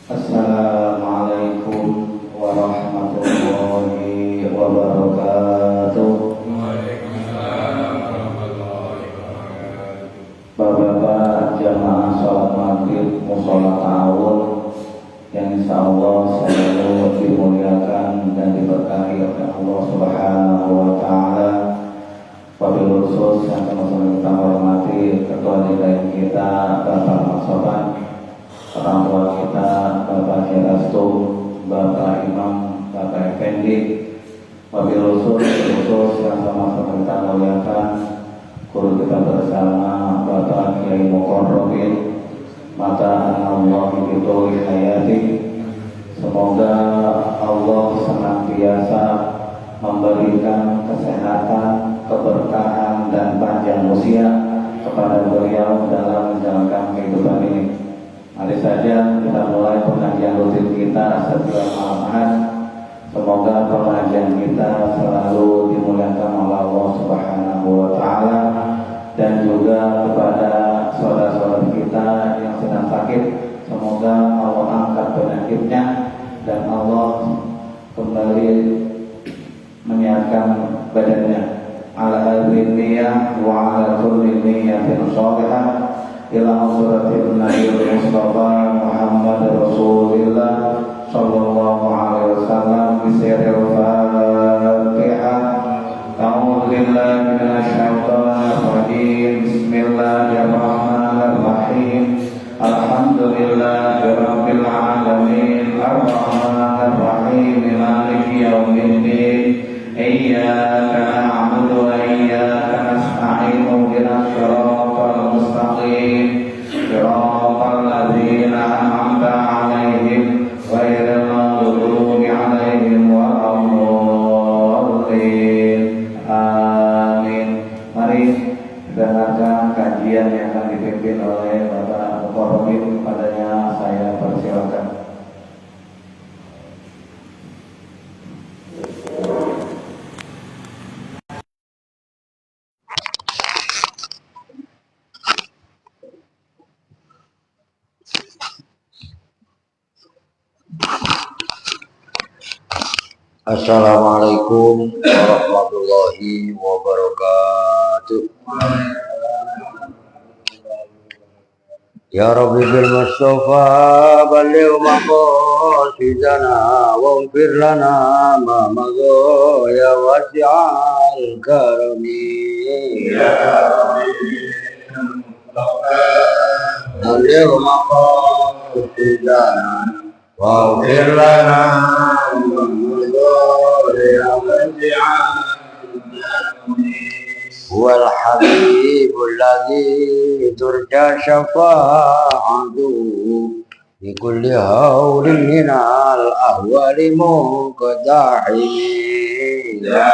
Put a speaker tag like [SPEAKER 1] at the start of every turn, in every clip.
[SPEAKER 1] Assalamualaikum warahmatullahi wabarakatuh.
[SPEAKER 2] Waalaikumsalam warahmatullahi wabarakatuh.
[SPEAKER 1] Bapak-bapak jamaah sholat maghrib mushola ta'awun yang insya Allah selalu dimuliakan dan diberkahi oleh Allah Subhanahu wa Ta'ala. Wabil khusus yang sama-sama kita hormati ketua DKM kita Bapak Maksoban, orang tua kita Bapak Herastu, Bapak Imam, Bapak Effendi. Wabil khusus yang sama-sama kita muliakan guru kita bersama Bapak Kiai Muqarrabin mata Allah itu hayati. Semoga Allah senantiasa memberikan kesehatan, keberkahan dan panjang usia kepada beliau dalam menjalankan kehidupan ini. Mari saja kita mulai pengajian rutin kita setiap malam Ahad. Semoga pengajian kita selalu dimuliakan oleh Allah Subhanahu wa Ta'ala, dan juga kepada saudara-saudara kita yang sedang sakit, semoga Allah angkat penyakitnya dan Allah kembali menyehatkan badannya. Ala hadhihi niyyah wa ala kulli niyyatin shalihah ila hadratin Nabi Mustafa Muhammad Rasulullah sallallahu alaihi wasallam bi sirril Fatihah. A'udzu billahi minasy syaithanir rajim. Bismillahirrahmanirrahim. Alhamdulillahirabbil alamin. Arrahmanir rahim. Maliki yaumiddin. Iyyaka na'budu wa iyyaka nasta'in. Ihdinas shiratal mustaqim. Shiratal ladzina an'amta 'alaihim ghairil maghdubi 'alaihim waladdallin. Amin. Mari dengarkan kajian yang akan dipimpin oleh Bapak Muqarrabin. Kepadanya saya persilakan.
[SPEAKER 3] Assalamualaikum warahmatullahi wabarakatuh. Ya Rabbi bil Mustafa baligh maqasidana waghfir lana ma madha ya wasi'al karami. Ya Rabbi bil Mustafa baligh maqasidana waghfir lana ma Huwal habibul ladzi turja syafa'atuhu bi kulli hawlin minal ahwali muqtahimi. Ya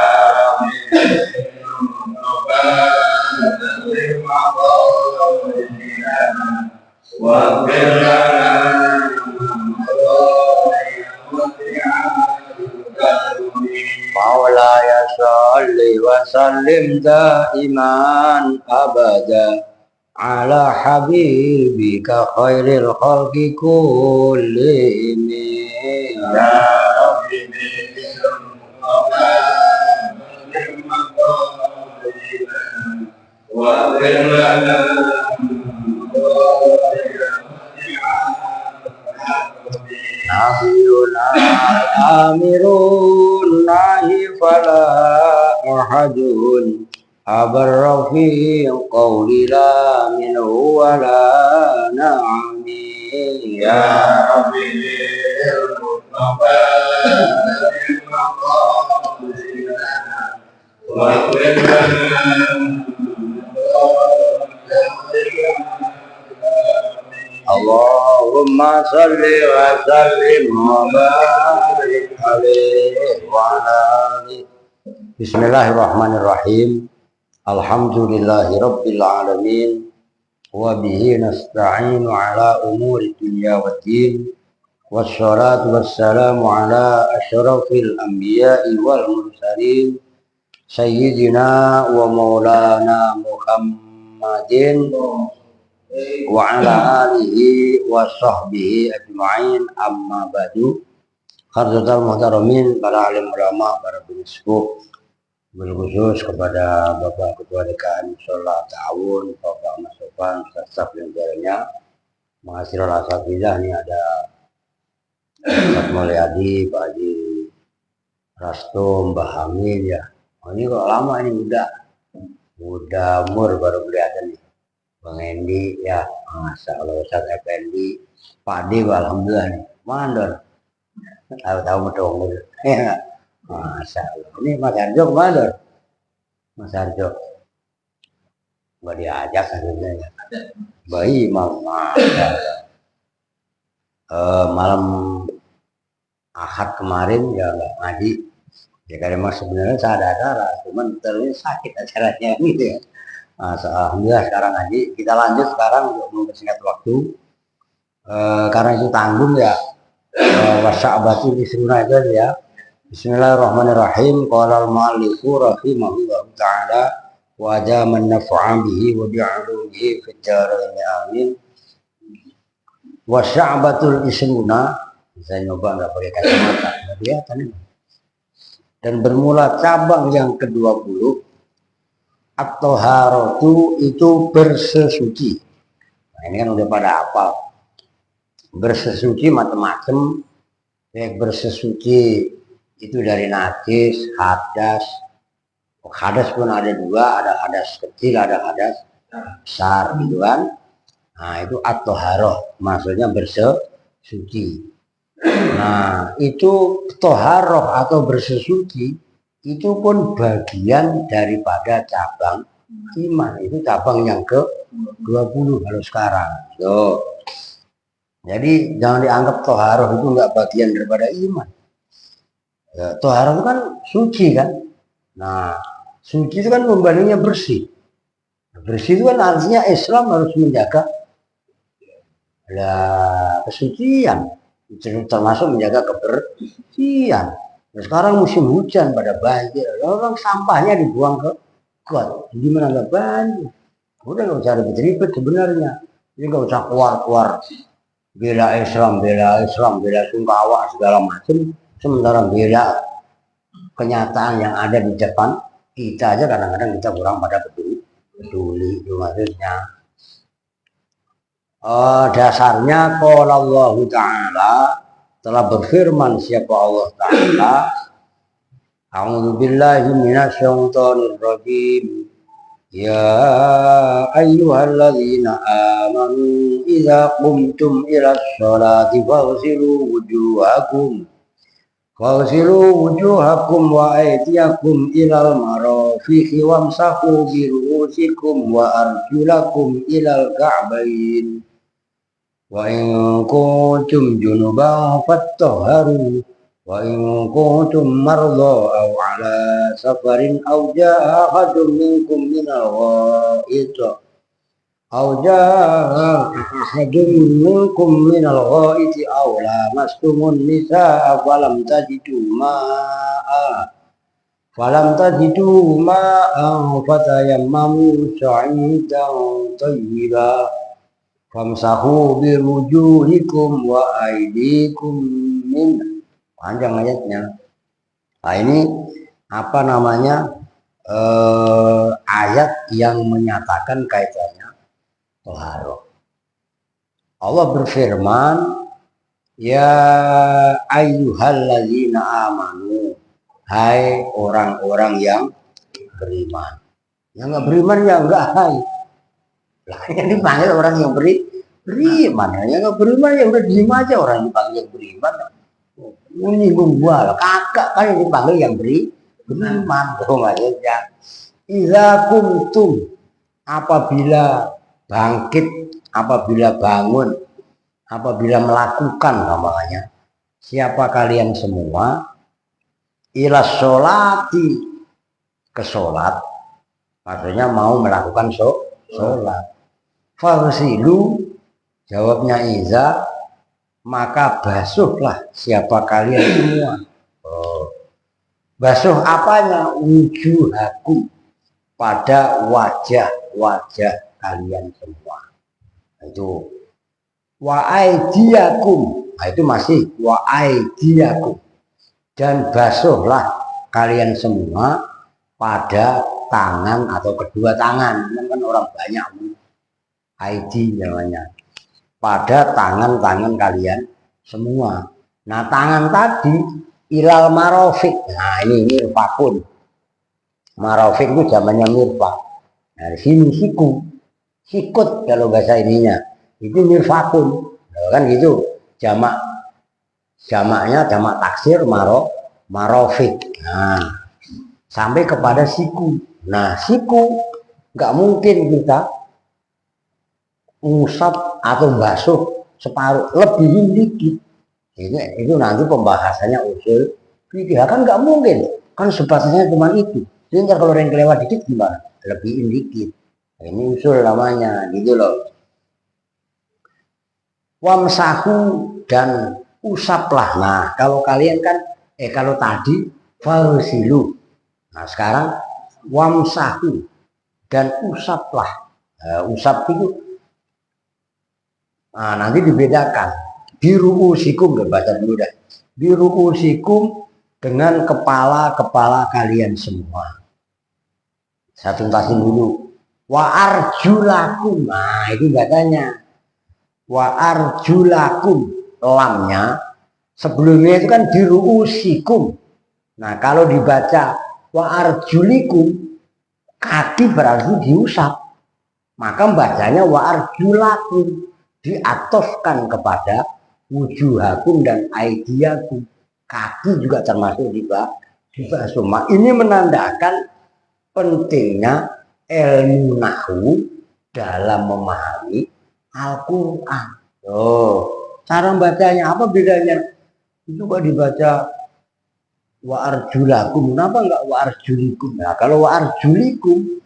[SPEAKER 3] Maulaya salli wa sallim daiman abada ala habibika khairil khalqi kullihim. Ya Rabbi wa Nabiyuna amirun nahi fala ahadun abarrafi qawli la minhu wa la na'ami. Ya Rabbi Mustafa wa Allahumma salli wa sallim wa barik alaihi wa ala alihi. Bismillahirrahmanirrahim. Alhamdulillahi rabbil alamin. Wa bihi nasta'inu ala umuri dunya waddin. Wassalatu wassalamu ala asyrafil anbiya'i wal mursalin. Sayyidina wa maulana Muhammadin wa ala alihi wa sahbihi ajma'in, amma ba'du. Hadirin muhtaramin, para alim ulama, para penyusup, berkhusus kepada Bapak Ketua DKM Sholat Ta'awun, Bapak Mas Sofan, staf lingkungannya, mahasiswa Asatidz. Ini ada Pak Mulyadi, Pak Haji Rasto, Mbah Hamid ya. Oh, ini kok lama ini udah umur baru kelihatan nih. Bang Endi ya, Masya Allah, Ustaz Effendi, Pak D, alhamdulillah nih, mandor. Tahu-tahu medong ya. Masya Allah. Ini Mas Arjo kemana? Mas Arjo nggak diajak akhirnya ya. Bayi mama. Malam Ahad kemarin ya nggak ngaji. Ya karena mas sebenarnya saya ada acara, cuman terus sakit acaranya gitu ya. Alhamdulillah sekarang ngaji. Kita lanjut sekarang untuk mempersingkat waktu. Karena itu tanggung ya. Wasya'batu disruna itu ya. Bismillahirrahmanirrahim. Qala al-mu'allifu rahimahullahu ta'ala wa jaman naf'a bihi wa bi'ulumihi fid dharain amin. Wasya'batul isruna, saya nyoba nggak pakai kacamata, nggak kelihatan ini. Dan bermula cabang yang ke-20, at-thaharatu itu bersesuci. Nah, ini kan udah pada hafal. Bersesuci macam-macam. Baik bersesuci itu dari najis, hadas. Hadas pun ada dua, ada hadas kecil, ada hadas besar gitu kan. Nah, itu at-thaharah, maksudnya bersesuci. Nah, itu toharoh atau bersesuci itu pun bagian daripada cabang iman. Itu cabang yang ke-20 kalau sekarang. So, jadi jangan dianggap toharoh itu nggak bagian daripada iman. Ya, toharoh itu kan suci kan. Nah, suci itu kan membandingnya bersih. Bersih itu kan artinya Islam harus menjaga kesucian. Termasuk menjaga kebersihan. Nah, sekarang musim hujan pada banjir, orang sampahnya dibuang ke got. Gimana nggak banjir? Udah nggak usah ribet-ribet sebenarnya. Jadi nggak usah keluar-keluar bela Islam, bela sungkawa segala macam. Sementara bela kenyataan yang ada di depan kita aja kadang-kadang kita kurang pada peduli itu maksudnya. Dasarnya qala Allah Ta'ala, telah berfirman siapa Allah Ta'ala, a'udzubillahi minasyaitonir rajim, ya ayyuhalladzina amanu idza qumtum ilas sholati faghsilu wujuhakum wa aydiyakum ilal marafiqi wamsahu bi ru'usikum wa arjulakum ilal ka'bayn. Wa in kuntum junuban fattahharu wa in kuntum marda aw ala safarin aw jaa ahadun minkum minal ghaid aw lamastumun nisaa falam tajidu ma'a fatayammamu sa'idan thayyiban famsahu biwujuhikum wa aydikum min. Panjang ayatnya. Nah, ini apa namanya, ayat yang menyatakan kaitannya thaharah. Allah berfirman, ya ayyuhalladzina amanu, hai orang-orang yang beriman. Yang nggak beriman ya enggak hai. Lah yang dipanggil orang yang beriman, yang nggak beriman ya udah diem aja. Orang yang dipanggil yang beriman, menyinggung gua lah, kakak kan yang dipanggil yang beriman. Tuh maksudnya, iza kuntum, apabila bangkit, apabila bangun, apabila melakukan namanya, siapa kalian semua, ilas sholati, ke sholat, maksudnya mau melakukan sholat. Faghsilu, jawabnya iza, maka basuhlah siapa kalian semua. Basuh apanya? Wujuhakum, pada wajah-wajah kalian semua. Itu wa aidiakum, nah, itu masih wa aidiakum, dan basuhlah kalian semua pada tangan atau kedua tangan. Ini kan orang banyak ID namanya, pada tangan-tangan kalian semua. Nah, tangan tadi ilal marofik. Nah, ini mirfakun. Marofik itu zamannya mirfak. Nah, di sini siku, sikut kalau bahasa ininya. Itu mirfakun. Nah, kan gitu. Jamaknya jamak taksir marofik. Nah, sampai kepada siku. Nah, siku nggak mungkin kita ngusap atau basuh separuh, lebihin dikit. Itu nanti pembahasannya usul fikih, kan nggak mungkin, kan sebatasnya cuma itu. Jadi kalau yang kelewat dikit gimana? Lebihin dikit. Ini usul namanya, gitu loh. Wamsahu, dan usaplah. Nah, kalau kalian kan kalau tadi farsilu. Nah, sekarang wamsahu, dan usaplah. Usap itu nanti dibedakan. Biru usikum, baca dulu dah. Biru usikum, dengan kepala-kepala kalian semua. Saya tuntasin dulu. Wa arjulakum, nah itu bacanya. Wa arjulakum, lamnya sebelumnya itu kan biru usikum. Nah, kalau dibaca wa arjulikum, kaki berarti diusap. Maka bacanya wa arjulakum, diatofkan kepada wujuhakum dan aidiakum. Kaki juga termasuk dibasuh. Ini menandakan pentingnya ilmu nahwu dalam memahami Al-Quran. Cara bacanya apa bedanya? Itu kok dibaca wa arjulakum, kenapa enggak wa arjulikum? Nah, kalau wa arjulikum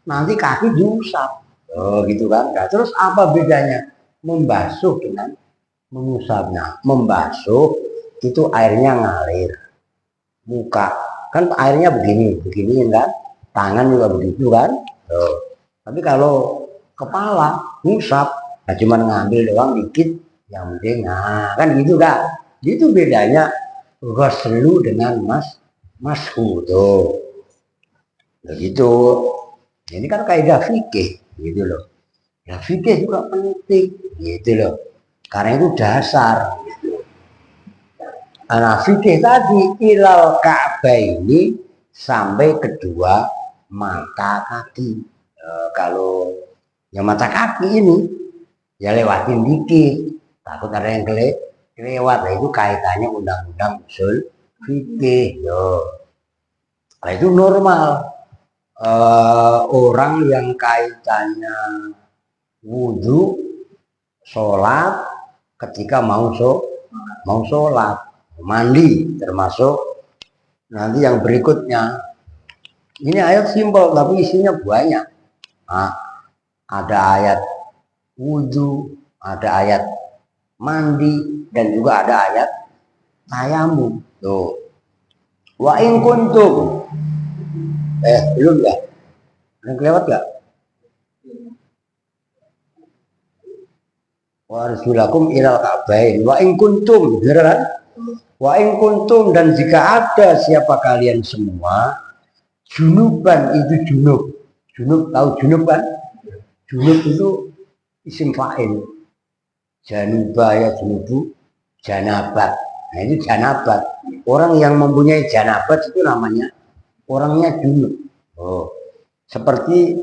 [SPEAKER 3] nanti kaki diusap. Gitu kan? Nah, terus apa bedanya membasuh dengan mengusapnya? Membasuh itu airnya ngalir, muka kan airnya begini kan, tangan juga begitu kan. Tapi kalau kepala ngusap, nah cuma ngambil doang dikit, yang penting kan gitu kan. Itu bedanya ghuslu dengan mashu tuh. Begitu. Ini kan kaidah fikih gitu loh. Ya fikih juga penting gitu loh. Karena itu dasar. Nah, fikih tadi ilal ka'baini, sampai kedua mata kaki. Kalau yang mata kaki ini ya lewatin dikit, takut ada yang kelewat. Nah, itu kaitannya undang-undang usul fikih. Nah, itu normal. Orang yang kaitannya wudhu, sholat, ketika mau sholat, mandi, termasuk nanti yang berikutnya. Ini ayat simpel tapi isinya banyak. Nah, ada ayat wudhu, ada ayat mandi, dan juga ada ayat tayamum. Tuh. Wa in kuntum, belum ya? Yang kelewat gak? Wa arsulakum ilal ka'bain wa in kuntum, bener kan? Wa in kuntum, dan jika ada siapa kalian semua junuban, itu junub tahu junub kan? Junub itu isim fa'il. Januba ya junubu, janabat. Nah, itu janabat. Orang yang mempunyai janabat itu namanya orangnya junub. Seperti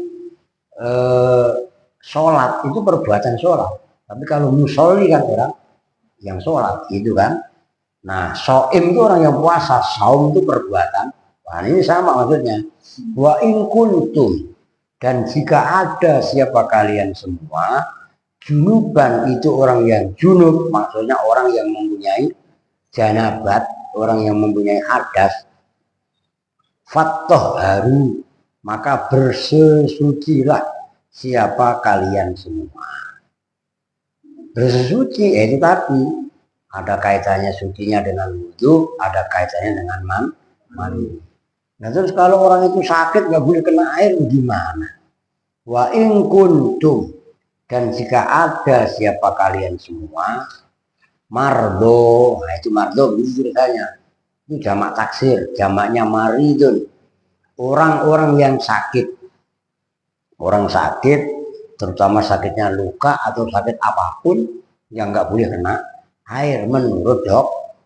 [SPEAKER 3] sholat itu perbuatan sholat. Tapi kalau musolli kan orang yang sholat gitu kan. Nah, soim itu orang yang puasa, saum itu perbuatan. Nah, ini sama maksudnya. Wa in kuntum, dan jika ada siapa kalian semua junuban, itu orang yang junub, maksudnya orang yang mempunyai janabat, orang yang mempunyai hadas. Fattahharu, maka bersesucilah siapa kalian semua. Bersesuci itu tadi ada kaitannya sucinya dengan wudhu, ada kaitannya dengan mandi. Nah, terus kalau orang itu sakit nggak boleh kena air gimana? Wa in kuntum, Dan jika ada siapa kalian semua mardo, nah itu mardo itu ceritanya. Itu jamak taksir, jamaknya maridun. Orang-orang yang sakit. Orang sakit, terutama sakitnya luka atau sakit apapun yang nggak boleh kena air menurut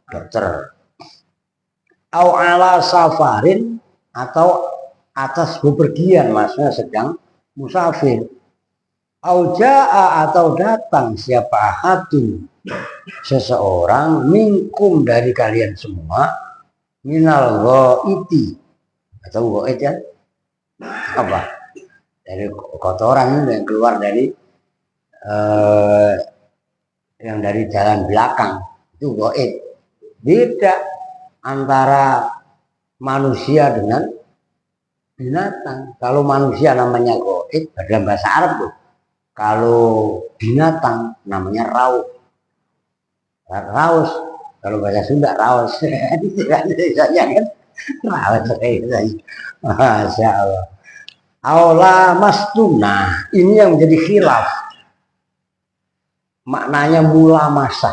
[SPEAKER 3] dokter. Au ala safarin atau atas bepergian, maksudnya sedang musafir. Au jaa atau datang siapa ahadun seseorang minkum dari kalian semua minal ghaiti atau ghaid ya apa dari kotoran yang keluar dari yang dari jalan belakang itu ghaid. Beda antara manusia dengan binatang. Kalau manusia namanya ghaid dalam bahasa Arab tuh. Kalau binatang namanya raus. Raus kalau bahasa Sunda raus. Biasanya kan raus Masya Allah. Aula mastuna, ini yang menjadi khilaf. Maknanya mula masa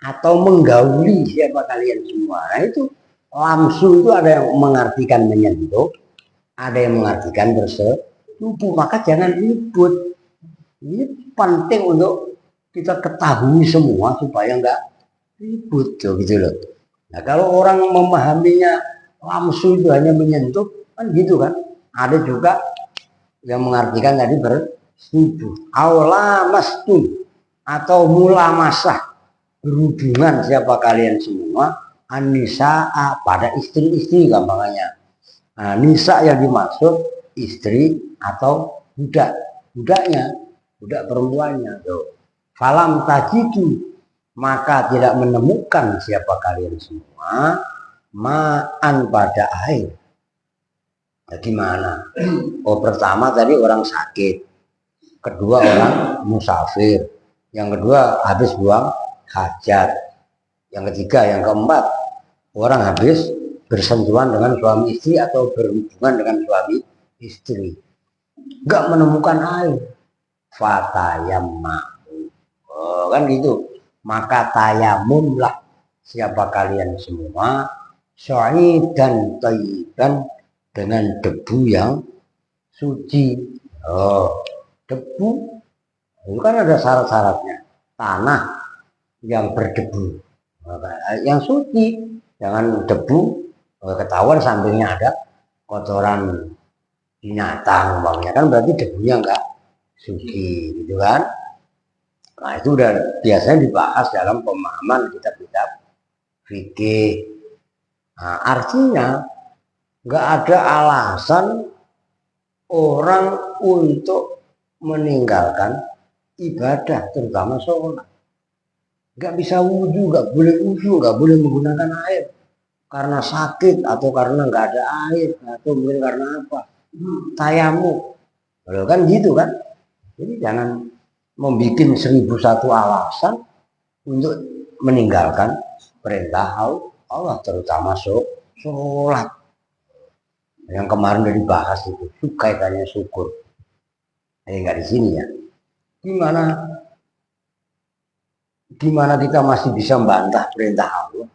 [SPEAKER 3] atau menggauli siapa kalian semua. Nah itu lamsu itu ada yang mengartikan menyentuh, ada yang mengartikan bersetubuh. Maka jangan ribut. Ini penting untuk kita ketahui semua supaya nggak ribut gitu loh. Nah kalau orang memahaminya lamsu itu hanya menyentuh kan gitu kan. Ada juga yang mengartikan tadi bersetubuh. Aula mastun atau mula masa berhubungan siapa kalian semua anisaa pada istri-istri gampangannya. Nah, nisa yang dimaksud istri atau budak, budak perempuannya tuh. Falam tajidu maka tidak menemukan siapa kalian semua ma'an pada air. Nah, gimana? Oh pertama tadi orang sakit, kedua orang musafir, yang kedua habis buang hajat, yang ketiga, yang keempat orang habis bersentuhan dengan suami istri atau berhubungan dengan suami istri, nggak menemukan air. Fatayamma, oh, kan gitu. Maka tayamumlah siapa kalian semua syaidan thayyiban dengan debu yang suci. Oh, debu itu kan ada syarat-syaratnya. Tanah yang berdebu, yang suci, jangan debu ketahuan sampingnya ada kotoran binatang, umpamanya kan berarti debunya enggak suci, gitu kan? Nah itu udah biasanya dibahas dalam pemahaman kitab-kitab fikih. Nah, artinya nggak ada alasan orang untuk meninggalkan ibadah, terutama sholat. Nggak bisa wudhu, nggak boleh menggunakan air karena sakit atau karena nggak ada air atau mungkin karena apa, tayamum, kan gitu kan. Jadi jangan membuat 1001 alasan untuk meninggalkan perintah Allah, terutama sholat. Yang kemarin udah dibahas itu, kaitannya syukur. Nggak di sini ya. Gimana kita masih bisa membantah perintah Allah?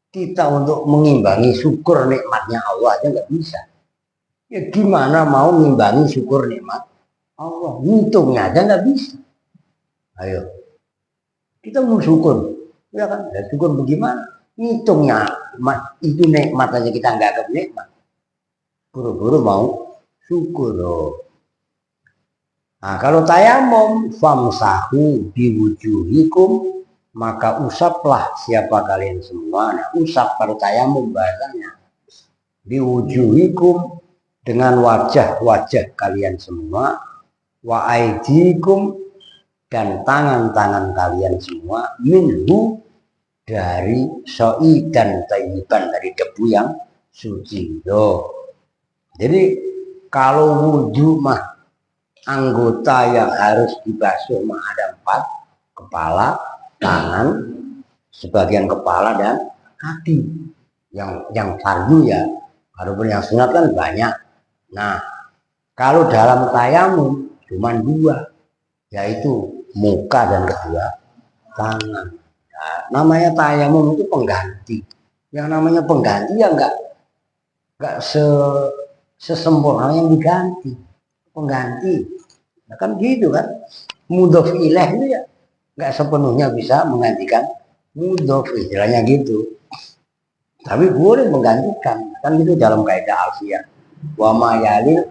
[SPEAKER 3] Kita untuk mengimbangi syukur nikmatnya Allah aja nggak bisa. Ya gimana mau mengimbangi syukur nikmat Allah? Ngitungnya aja nggak bisa. Ayo, kita mau syukur, ya kan? Ya, syukur bagaimana? Ngitungnya itu nikmat aja kita nggak anggap nikmat. Buru-buru mau syukur loh. Nah kalau tayamum famsahu biwujuhikum, maka usaplah siapa kalian semua. Nah usap kalau tayamum bahasanya biwujuhikum dengan wajah-wajah kalian semua, wa aidikum dan tangan-tangan kalian semua, minhu dari soi dan thayyiban dari debu yang suci. Loh. Jadi kalau wudhu mah anggota yang harus dibasuh mah ada 4, kepala, tangan, sebagian kepala dan kaki. Yang fardu ya, walaupun yang sunat kan banyak. Nah, kalau dalam tayamum cuma dua, yaitu muka dan kedua tangan. Nah, namanya tayamum itu pengganti. Yang namanya pengganti ya nggak sesempurna yang diganti. Pengganti, nah, kan gitu kan. Mudhof ilaih itu ya nggak sepenuhnya bisa menggantikan mudhof, istilahnya gitu. Tapi boleh menggantikan, kan gitu dalam kaidah alfiyah. Wa ma yalil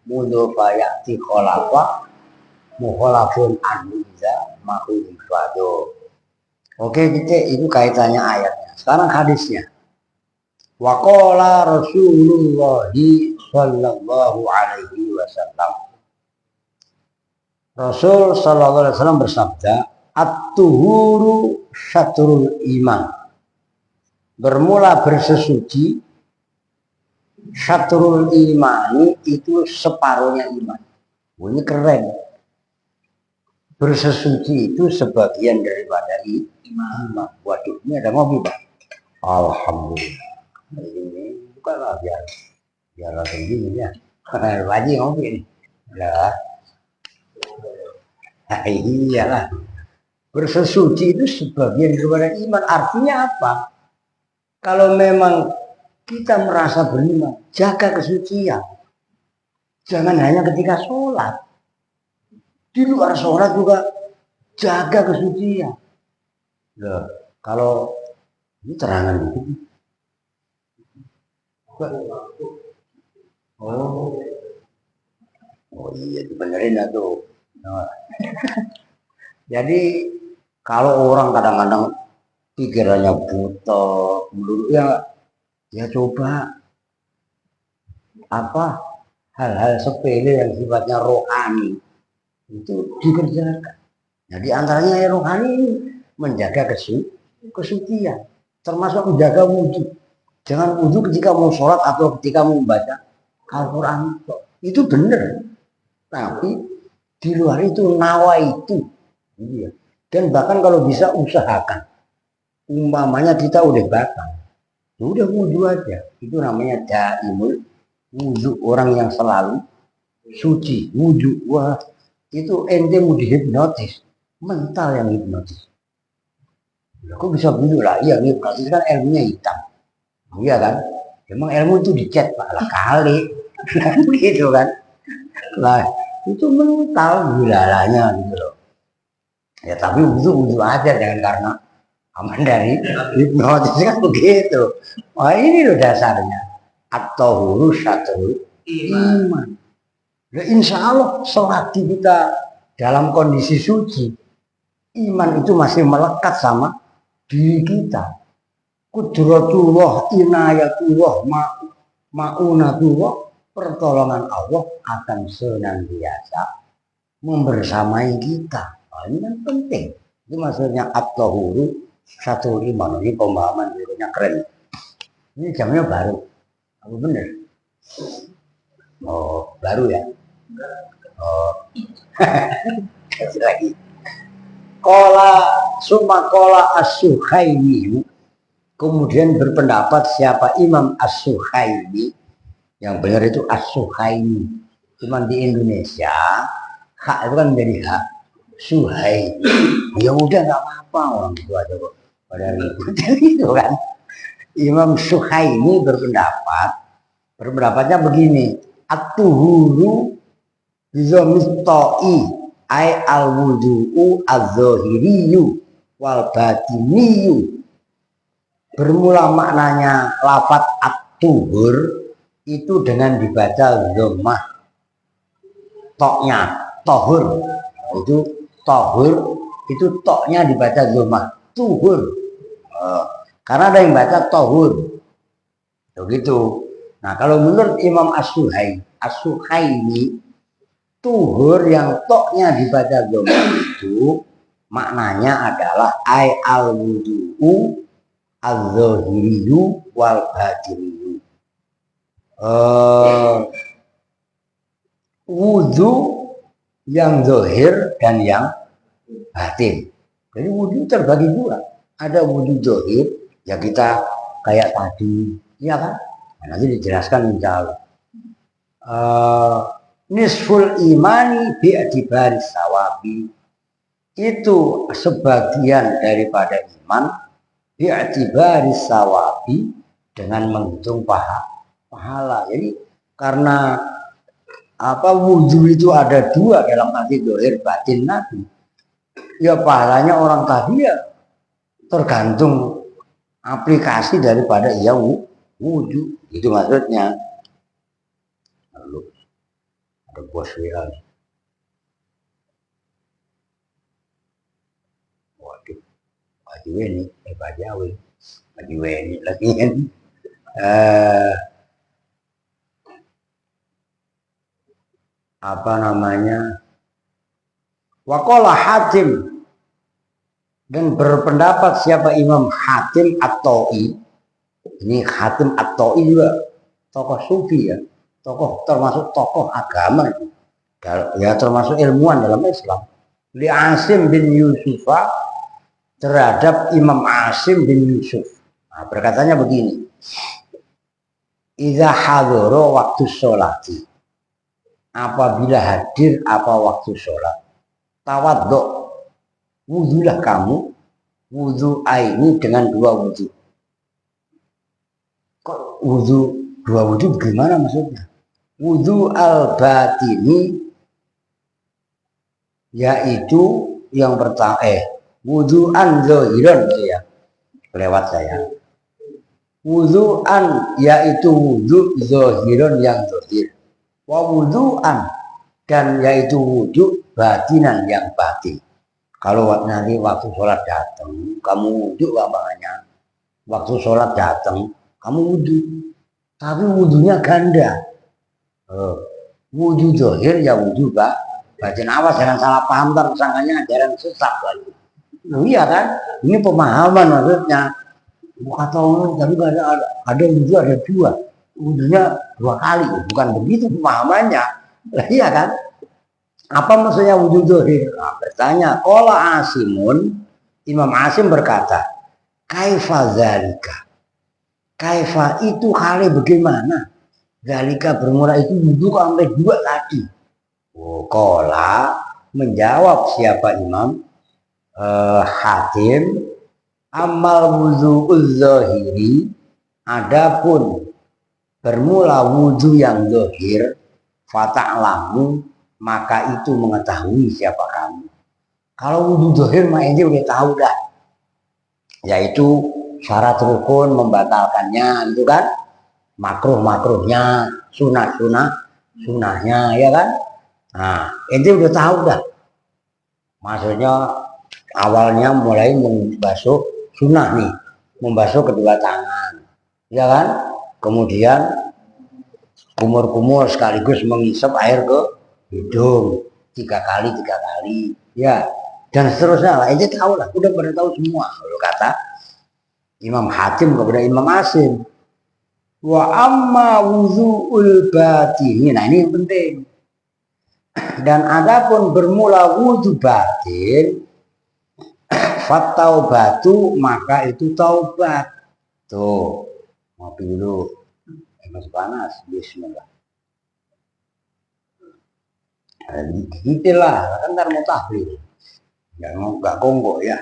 [SPEAKER 3] mudhofa ya'ti kholafa mukholafun anhu iza mahul ifado. Oke, kita itu kaitannya ayatnya. Sekarang hadisnya. Wa qala Rasulullah sallallahu alaihi wasallam. Rasul sallallahu alaihi wasallam bersabda, "At-tuhuru syatrul iman." Bermula bersesuci, syatrul imani itu separuhnya iman. Ini keren. Bersesuci itu sebagian daripada iman. Waduh, ini ada mobil, Pak. Alhamdulillah. Ini bukanlah biar tinggi ya. Wajib ngopi ini. Lah. Nah, iyalah. Bersesuci itu sebagian daripada iman. Artinya apa? Kalau memang kita merasa beriman, jaga kesucian. Jangan hanya ketika sholat. Di luar sholat juga jaga kesucian. Loh, kalau ini terangan dikit. Oh iya, dibenerin tuh. Nah. Jadi kalau orang kadang-kadang pikirannya buta, melulu ya coba apa hal-hal sepele yang sifatnya rohani itu dikerjakan. Jadi antaranya yang rohani ini menjaga kesucian, termasuk menjaga wudhu. Jangan wudhu ketika mau sholat atau ketika mau membaca Al-Quran. Itu benar. Tapi di luar itu nawa itu. Dan bahkan kalau bisa usahakan. Umpamanya kita udah batal. Udah wudhu aja. Itu namanya daimul wudhu. Orang yang selalu suci. Wudhu. Wah, itu ente mau dihipnotis. Mental yang hipnotis. Kok bisa begitu lah? Iya, hipnotis kan ilmunya hitam. Iya kan? Emang ilmu itu dicat Pak lah kali. Gitu kan? Lah itu mental gulalanya gitu loh. Ya tapi wudhu aja, jangan karena aman dari hipnotis kan begitu. Wah ini loh dasarnya. At-tahuru syatrul iman. Ya insya Allah selagi kita dalam kondisi suci, iman itu masih melekat sama diri kita. Kudratullah, inayatullah, ma'unatullah, pertolongan Allah akan senantiasa membersamai kita. Nah, ini kan penting. Itu maksudnya at-tahuru syatrul iman. Ini pemahaman berikutnya keren. Ini jamnya baru. Apa benar? Oh, baru ya? Oh. Lagi. Kola as-Suhaimi. Kemudian berpendapat siapa Imam as-Suhaimi. Yang benar itu as-Suhaimi. Cuman di Indonesia hak itu kan menjadi hak Suhaimi. Ya udah nggak apa-apa orang itu aja kok. Padahal itu kan. Imam Suhaimi berpendapatnya begini. At-tuhuru bizomistoi ay al-wudu'u az-zahiriyu wal batiniyu. Bermula maknanya lafaz at-tuhur itu dengan dibaca dhammah toknya tohur. Itu tohur itu toknya dibaca dhammah tuhur. Karena ada yang baca tohur. Begitu. Nah, kalau menurut Imam As-Suhaimi tuhur yang toknya dibaca dhammah itu maknanya adalah ay al-wudu'u az-zahiriyu wal batiniyu. Wudhu yang zahir dan yang batin. Jadi wudhu terbagi dua. Ada wudhu zahir, ya kita kayak tadi, ya kan? Nah, nanti dijelaskan insya Allah. nisful imani bi'atibari sawabi, itu sebagian daripada iman bi'atibari sawabi, dengan menghitung pahala. Jadi karena wudhu itu ada dua dalam arti dohir batin Nabi, ya pahalanya orang tadi ya tergantung aplikasi daripada ia wudhu, itu maksudnya. Lalu ada bos WA. Waduh, Haji Weni, Haji Weni lagi kan. Waqala Hatim, dan berpendapat siapa Imam Hatim At-Ta'i. Ini Hatim At-Ta'i juga tokoh sufi ya, termasuk tokoh agama ya, termasuk ilmuwan dalam Islam. Li Asim bin Yusufa, terhadap Imam Asim bin Yusuf. Nah, berkatanya begini, idza hadara waktu sholati, apabila hadir waktu sholat, tawaddo, wudhulah kamu, wudhu aini, dengan dua wudhu. Kok dua wudhu bagaimana maksudnya? Wudhu al-batini, yaitu yang pertama, wudhu'an zohiron, ya, lewat saya. Wudhu'an, yaitu wudhu zohiron, yang zohir. Wa wudhu'an, dan yaitu wudhu batinan, yang batin. Kalau nanti waktu sholat datang, kamu wudhu namanya. Waktu sholat datang, kamu wudhu, tapi wudhunya ganda. Wudhu zohir ya wudhu batin. Awas jangan salah paham, tersangkanya ajaran sesat lagi. Iya kan? Ini pemahaman maksudnya. Kata orang tapi ada wudhu ada dua, wudhunya dua kali, bukan begitu pemahamannya. Iya kan? Apa maksudnya wudhu zohir? Nah, bertanya, qala Asimun, Imam Asim berkata, kaifa zalika? Kaifa itu kali bagaimana? Zalika bermula itu wudhu sampai dua tadi. Qala, menjawab siapa Imam Hatim, amal wudhu zohiri, adapun bermula wudhu yang zohir, fata'lamu, maka itu mengetahui siapa kamu. Kalau wudhu zohir mah ini udah tahu dah, yaitu syarat rukun membatalkannya, itu kan, makruhnya, sunahnya, ya kan. Nah, ini udah tahu dah. Maksudnya awalnya mulai membasuh sunnah nih, membasuh kedua tangan, ya kan. Kemudian kumur-kumur sekaligus mengisap air ke hidung 3 kali, ya, dan seterusnya lah. Ini tahu lah, udah pada tahu semua. Lalu kata Imam Hatim kepada Imam Asim, wa amma wudhu'ul batini, nah ini yang penting. Dan adapun bermula wudhu batin, fattaubatu, maka itu taubat. Tuh, ngopi dulu, masih panas. Bismillah. Gitu lah, kan ntar mau tahlil, nggak kongko ya.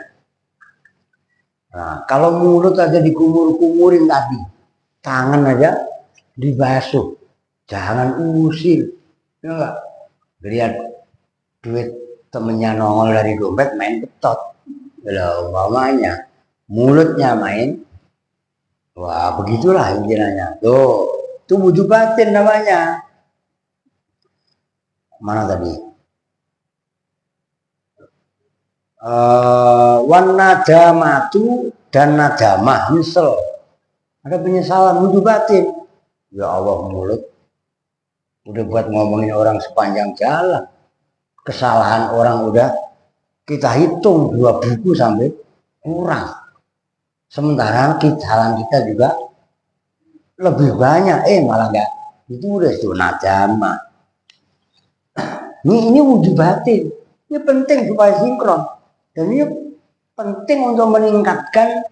[SPEAKER 3] Nah, kalau mulut aja dikumur-kumurin tadi, tangan aja dibasuh, jangan usir, ya enggak. Lihat duit temennya nongol dari dompet, main betot, kalau umpamanya mulutnya main, wah begitulah intinya. Tuh, itu wudhu batin namanya. Mana tadi? Wan nadamatu, dan nadamah, nyesel, ada penyesalan, wudhu batin. Ya Allah, mulut udah buat ngomongin orang sepanjang jalan, kesalahan orang udah kita hitung 2 buku sampai kurang, sementara kesalahan kita juga lebih banyak, malah enggak, itu udah nadamah. Ini wudhu batin, ini penting supaya sinkron, dan ini penting untuk meningkatkan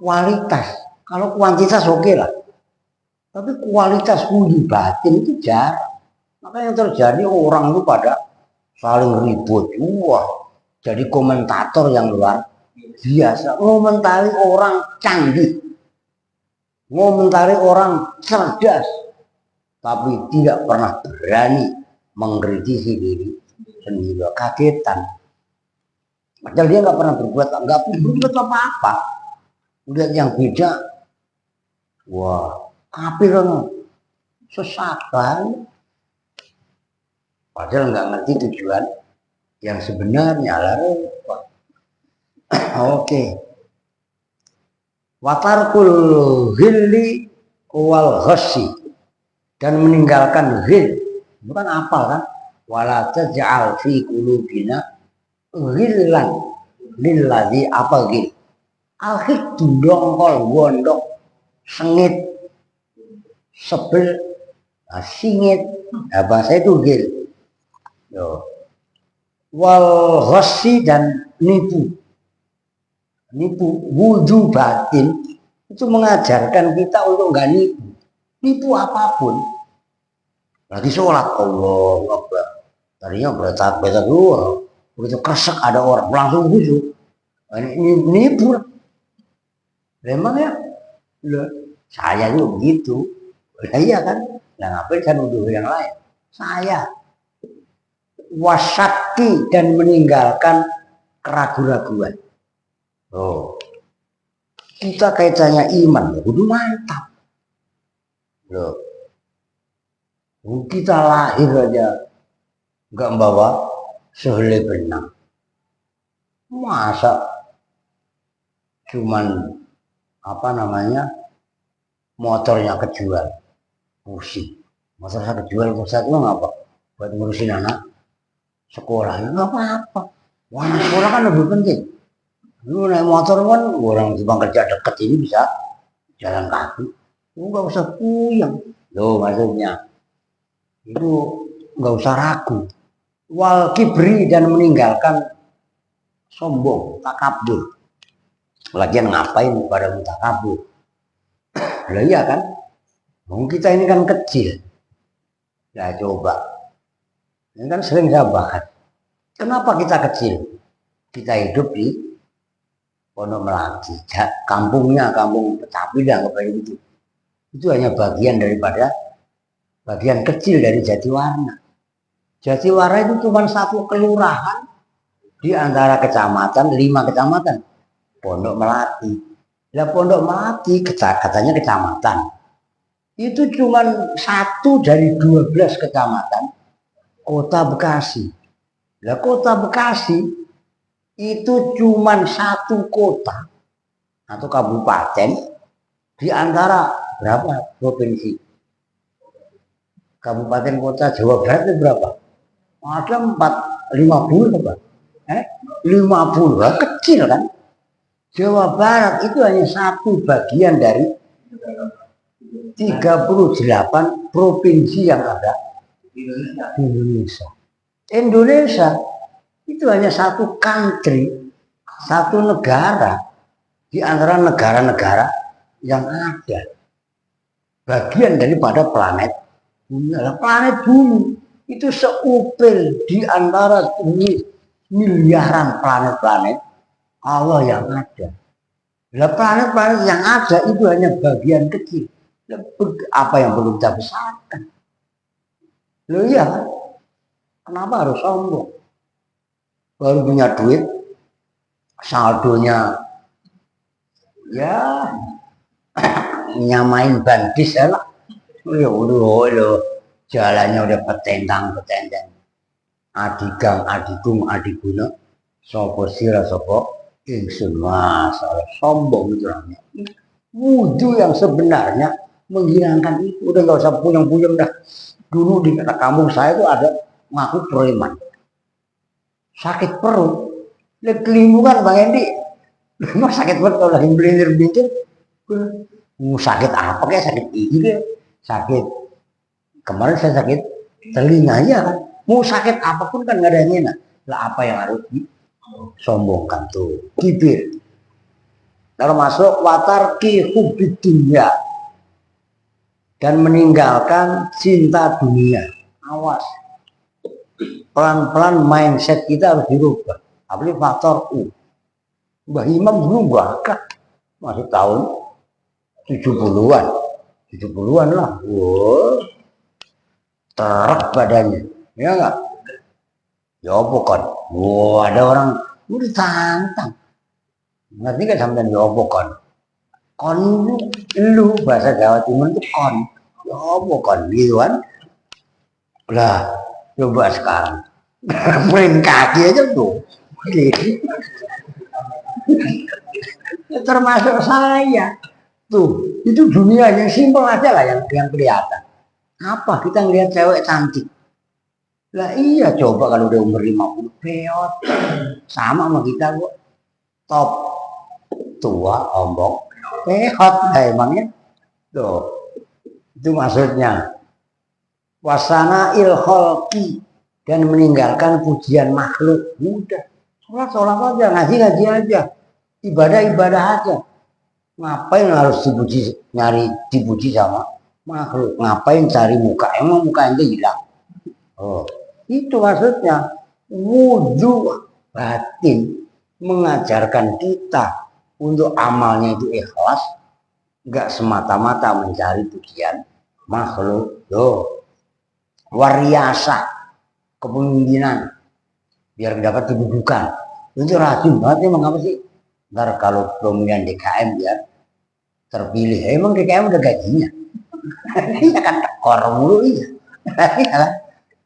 [SPEAKER 3] kualitas. Kalau kuantitas oke lah, tapi kualitas wudhu batin itu jarang. Maka yang terjadi orang itu pada saling ribut. Wah, jadi komentator yang luar biasa. Ngomentari orang canggih. Ngomentari orang cerdas. Tapi tidak pernah berani mengkritisi diri sendiri. Kagetan. Padahal dia nggak pernah berbuat apa-apa. Lihat yang beda. Wah, kafir sesat kan. Padahal nggak ngerti tujuan yang sebenarnya lah. Oke. Watarkul ghilli wal ghassi, dan meninggalkan ghil, bukan apal kan? Wala taj'al fi qulubina ghillan lilladzi apa ghil. Al-ghid dongkol gondok sengit sebel singit bahasa itu ghil. Wal ghassi, dan nipu wujud batin itu mengajarkan kita untuk nggak nipu apapun. Lagi sholat Allah Akbar, tadinya bertakbir dulu, begitu kresek ada orang langsung khusyuk. Ini nipu. Memang ya, saya juga begitu. Iya kan? Nah, ngapain saya nuduh yang lain? Saya wasaki, dan meninggalkan keraguan-raguan. Oh, kita kaitannya iman, kudu mantap. Loh, kita lahir aja nggak membawa sehelai benang. Masa cuman motornya kejual, pusing. Motor saya kejual, pusat lo ngapa? Buat ngurusin anak sekolahnya nggak apa-apa. Wah, sekolah kan lebih penting. Lu naik motor kan orang cuma kerja deket ini bisa jalan kaki, lu nggak usah puyeng. Loh, maksudnya itu nggak usah ragu. Wal kibri, dan meninggalkan sombong, takabur. Lagian ngapain pada takabur? Lah iya kan? Kita ini kan kecil. Ya coba. Ini kan sering saya bahas. Kenapa kita kecil? Kita hidup di Pondok Melati, kampungnya kampung Petapidah, itu hanya bagian kecil dari Jatiwarna. Jatiwarna itu cuma satu kelurahan di antara kecamatan, 5 kecamatan, Pondok Melati. Nah, Pondok Melati katanya kecamatan, itu cuma 1 dari 12 kecamatan Kota Bekasi. Nah, Kota Bekasi itu cuma 1 kota atau kabupaten di antara berapa provinsi? Kabupaten kota Jawa Barat itu berapa? Ada 50 apa? 50, kecil kan? Jawa Barat itu hanya 1 bagian dari 38 provinsi yang ada di Indonesia. Indonesia itu hanya 1 country, 1 negara di antara negara-negara yang ada. Bagian daripada planet bumi. Planet bumi itu seupil di antara miliaran planet-planet Allah yang ada. Nah, planet-planet yang ada itu hanya bagian kecil. Apa yang perlu kita besarkan? Loh iya, kenapa harus sombong? Baru punya duit, saldonya ya nyamain bandis ya lah. Udah jalannya udah petentang. Adigang, adigung, adiguna, sopo sira sopo ingsun, masalah sombong itu namanya. Wujud yang sebenarnya menghilangkan itu. Udah nggak usah puyeng-puyeng dah. Dulu di kampung saya itu ada ngaku preman. Sakit perut, kelimu kan Bang Endi, memang sakit perut kalau lagi belintir-belintir, sakit apa kayak sakit gigi deh, sakit, kemarin saya sakit telinganya kan, mau sakit apapun kan nggak ada yang enak, lah apa yang harus disombongkan tuh, kibir. Lalu masuk watarki hubbi dunya, dan meninggalkan cinta dunia. Awas. Pelan-pelan mindset kita harus dirubah. Apalagi faktor U. Mbah Imam dulu bakal masih tahun 70-an. 70-an lah. Wow. Terak badannya. Ya enggak? Ya apa kon? Wow, ada orang udah ditantang. Ngerti gak sampean ya apa kon? Kon lu bahasa Jawa Timur itu kon. Ya apa kon gitu kan? Lah, coba sekarang. Frame kaki aja tuh. Termasuk saya. Tuh, itu dunia yang simpel aja lah yang kelihatan. Apa kita ngelihat cewek cantik? Lah iya, coba kalau udah umur 50 peot. Sama sama kita kok. Top tua ombok peot lah emangnya. Tuh. Itu maksudnya. Wasana ilholki dan meninggalkan pujian makhluk. Udah. Sholat aja, ngaji aja. Ibadah aja. Ngapain harus dipuji sama makhluk? Ngapain cari muka? Emang muka ente hilang? Oh, itu maksudnya wudhu batin mengajarkan kita untuk amalnya itu ikhlas, nggak semata-mata mencari pujian makhluk. Loh, wariasa kepemimpinan biar dapat kedudukan. Itu racun banget emang apa sih? Ntar kalau pemilihan DKM biar terpilih, emang DKM udah gajinya. Iya kan tekor mulu iya.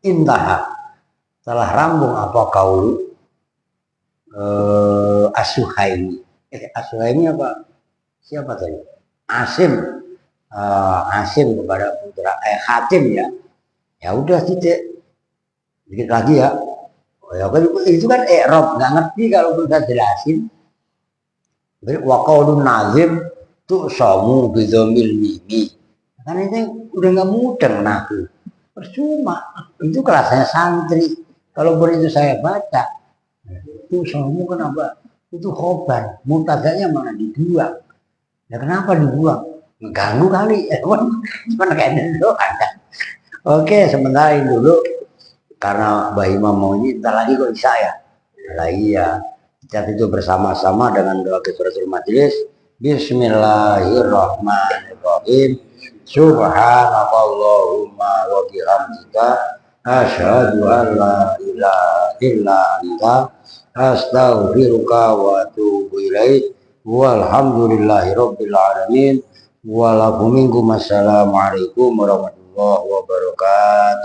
[SPEAKER 3] Intah telah rambung apa kaulu Asuhaimi. Asuhaimi apa? Siapa tadi? Asim. Asim kepada putra Hatim ya. Ya udah dikit lagi ya. Oh, ya itu kan i'rab, nggak ngerti kalau kita jelasin. Wa qaulun nazim tuh samu bidzamil mimi. Kan itu udah nggak mudeng nahu. Percuma. Itu kelasnya santri. Kalau begitu saya baca, itu samu kenapa? Itu khobar. Mutadanya mana dibuang? Ya kenapa dibuang? Mengganggu kali. Cuma kayak dulu ada. Oke, sementara ini dulu. Karena Mbah Imam mau ini, ntar lagi kok bisa ya? Nah iya. Kita itu bersama-sama dengan doa kifaratul majelis. Bismillahirrahmanirrahim. Subhanakallahumma wa bihamdika asyhadu an la ilaha illa anta astaghfiruka wa atubu ilaik. Walhamdulillahirabbil alamin. Wa lakum minkum assalamualaikum warahmatullahi wabarakatuh.